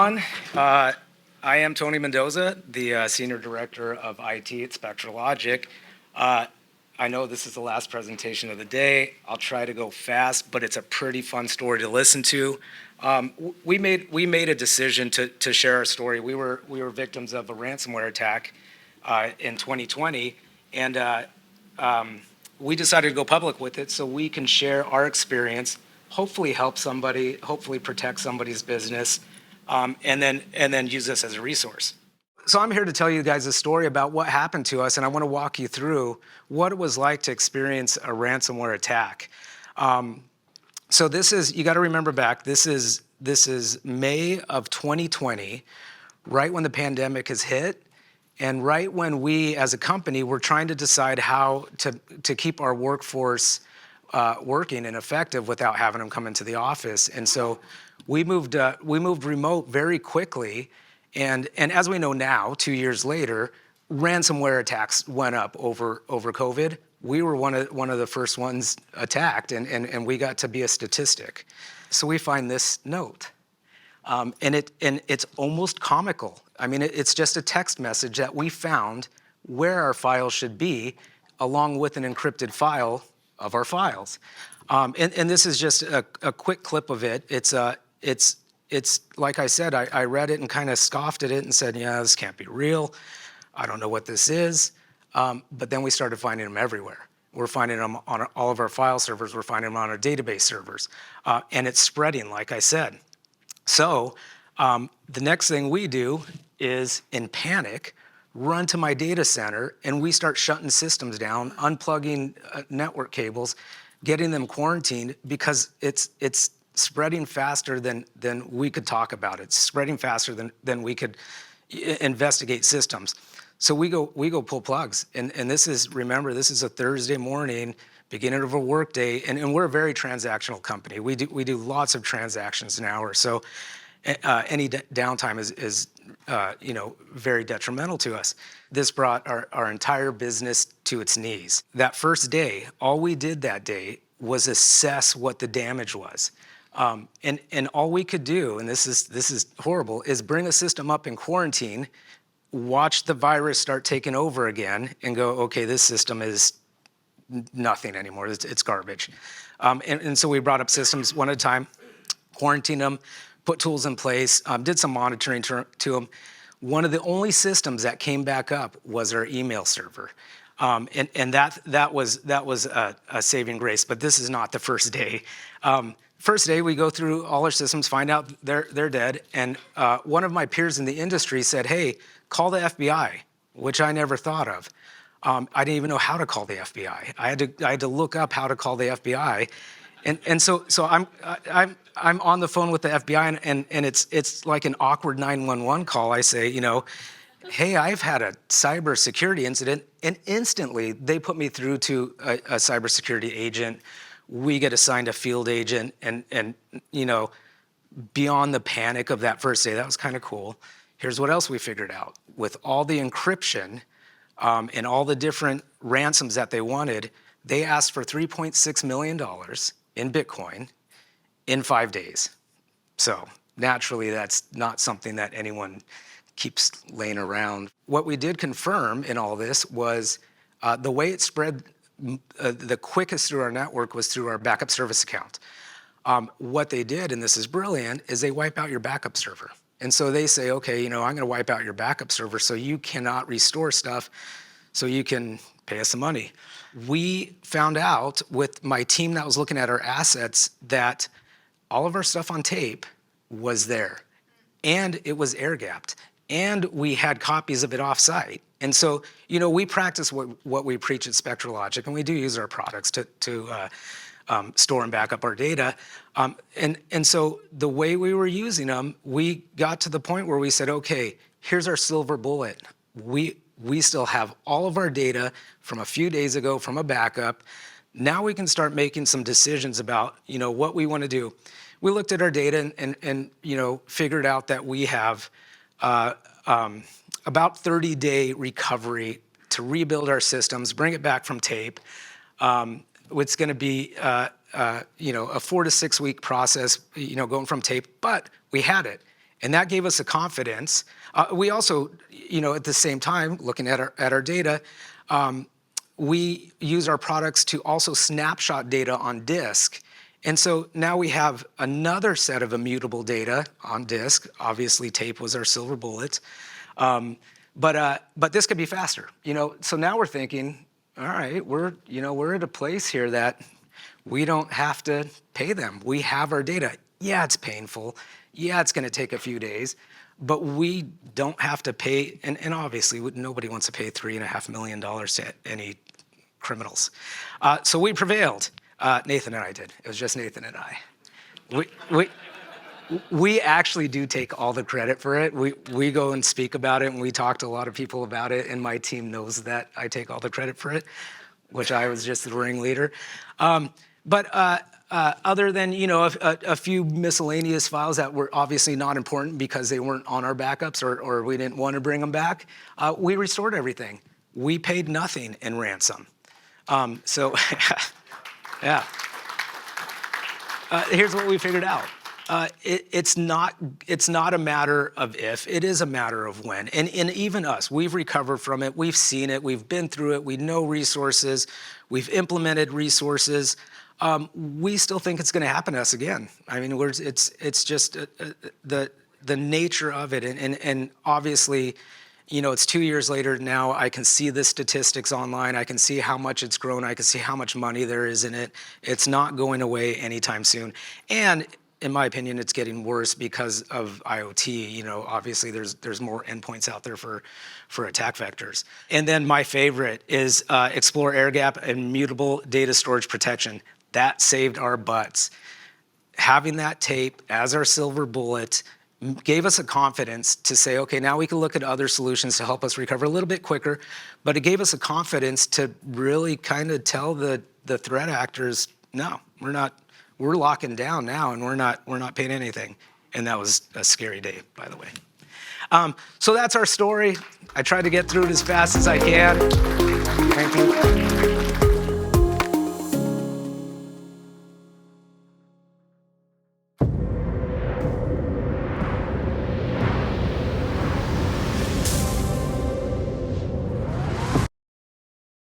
everyone. I am Tony Mendoza, the Senior Director of IT at Spectra Logic. I know this is the last presentation of the day. I'll try to go fast, but it's a pretty fun story to listen to. We made a decision to share our story. We were victims of a ransomware attack in 2020, and we decided to go public with it so we can share our experience, hopefully help somebody, hopefully protect somebody's business, and then use this as a resource. So I'm here to tell you guys a story about what happened to us, and I want to walk you through what it was like to experience a ransomware attack. So this is, you got to remember back, this is May of 2020, right when the pandemic has hit, and right when we as a company were trying to decide how to keep our workforce working and effective without having them come into the office. And so we moved remote very quickly. And as we know now, 2 years later, ransomware attacks went up over COVID. We were one of the first ones attacked, and we got to be a statistic. So we find this note, and it's almost comical. I mean, it's just a text message that we found where our files should be, along with an encrypted file of our files. And this is just a quick clip of it. It's like I said, I read it and kind of scoffed at it and said, yeah, this can't be real. I don't know what this is. But then we started finding them everywhere. We're finding them on all of our file servers. We're finding them on our database servers. And it's spreading, like I said. So the next thing we do is, in panic, run to my data center, and we start shutting systems down, unplugging network cables, getting them quarantined, because it's spreading faster than we could talk about. It's spreading faster than we could investigate systems. So we go pull plugs, and this is, remember, this is a Thursday morning, beginning of a work day, and we're a very transactional company. We do lots of transactions an hour, so any downtime is very detrimental to us. This brought our entire business to its knees. That first day, all we did that day was assess what the damage was. And all we could do, and this is horrible, is bring a system up in quarantine, watch the virus start taking over again, and go, okay, this system is nothing anymore. It's garbage. And so we brought up systems one at a time, quarantined them, put tools in place, did some monitoring to them. One of the only systems that came back up was our email server. And that was a saving grace, but this is not the first day. First day, we go through all our systems, find out they're dead, and one of my peers in the industry said, hey, call the FBI, which I never thought of. I didn't even know how to call the FBI. I had to look up how to call the FBI, and so I'm on the phone with the FBI, and it's like an awkward 911 call. I say, hey, I've had a cybersecurity incident, and instantly they put me through to a cybersecurity agent. We get assigned a field agent, and beyond the panic of that first day, that was kind of cool. Here's what else we figured out. With all the encryption and all the different ransoms that they wanted, they asked for $3.6 million in Bitcoin in 5 days. So naturally, that's not something that anyone keeps laying around. What we did confirm in all this was the way it spread the quickest through our network was through our backup service account. What they did, and this is brilliant, is they wipe out your backup server. And so they say, okay, I'm going to wipe out your backup server so you cannot restore stuff, so you can pay us some money. We found out with my team that was looking at our assets that all of our stuff on tape was there, and it was air-gapped, and we had copies of it off-site. And so, we practice what we preach at Spectra Logic, and we do use our products to store and back up our data. And so the way we were using them, we got to the point where we said, okay, here's our silver bullet. We still have all of our data from a few days ago from a backup. Now we can start making some decisions about, what we want to do. We looked at our data and figured out that we have about 30-day recovery to rebuild our systems, bring it back from tape. It's going to be a 4 to 6 week process, going from tape, but we had it. And that gave us a confidence. We also, at the same time, looking at our data, we use our products to also snapshot data on disk. And so now we have another set of immutable data on disk. Obviously, tape was our silver bullet. But this could be faster. So now we're thinking, all right, we're at a place here that we don't have to pay them. We have our data. Yeah, it's painful. Yeah, it's going to take a few days, but we don't have to pay. And obviously, nobody wants to pay $3.5 million to any criminals. So we prevailed. Nathan and I did. It was just Nathan and I. We actually do take all the credit for it. We go and speak about it, and we talk to a lot of people about it, and my team knows that I take all the credit for it, which I was just the ringleader. But other than a few miscellaneous files that were obviously not important because they weren't on our backups or we didn't want to bring them back, we restored everything. We paid nothing in ransom. So yeah. Here's what we figured out. It's not a matter of if, it is a matter of when. And even us, we've recovered from it, we've seen it, we've been through it, we know resources, we've implemented resources. We still think it's gonna happen to us again. I mean, it's just the nature of it. And obviously, it's 2 years later now, I can see the statistics online, I can see how much it's grown, I can see how much money there is in it. It's not going away anytime soon. And in my opinion, it's getting worse because of IoT. Obviously there's more endpoints out there for attack vectors. And then my favorite is Explore Air Gap and Mutable Data Storage Protection. That saved our butts. Having that tape as our silver bullet gave us a confidence to say, okay, now we can look at other solutions to help us recover a little bit quicker, but it gave us a confidence to really kind of tell the threat actors, no, we're locking down now, and we're not paying anything. And that was a scary day, by the way. So that's our story. I tried to get through it as fast as I can. Thank you.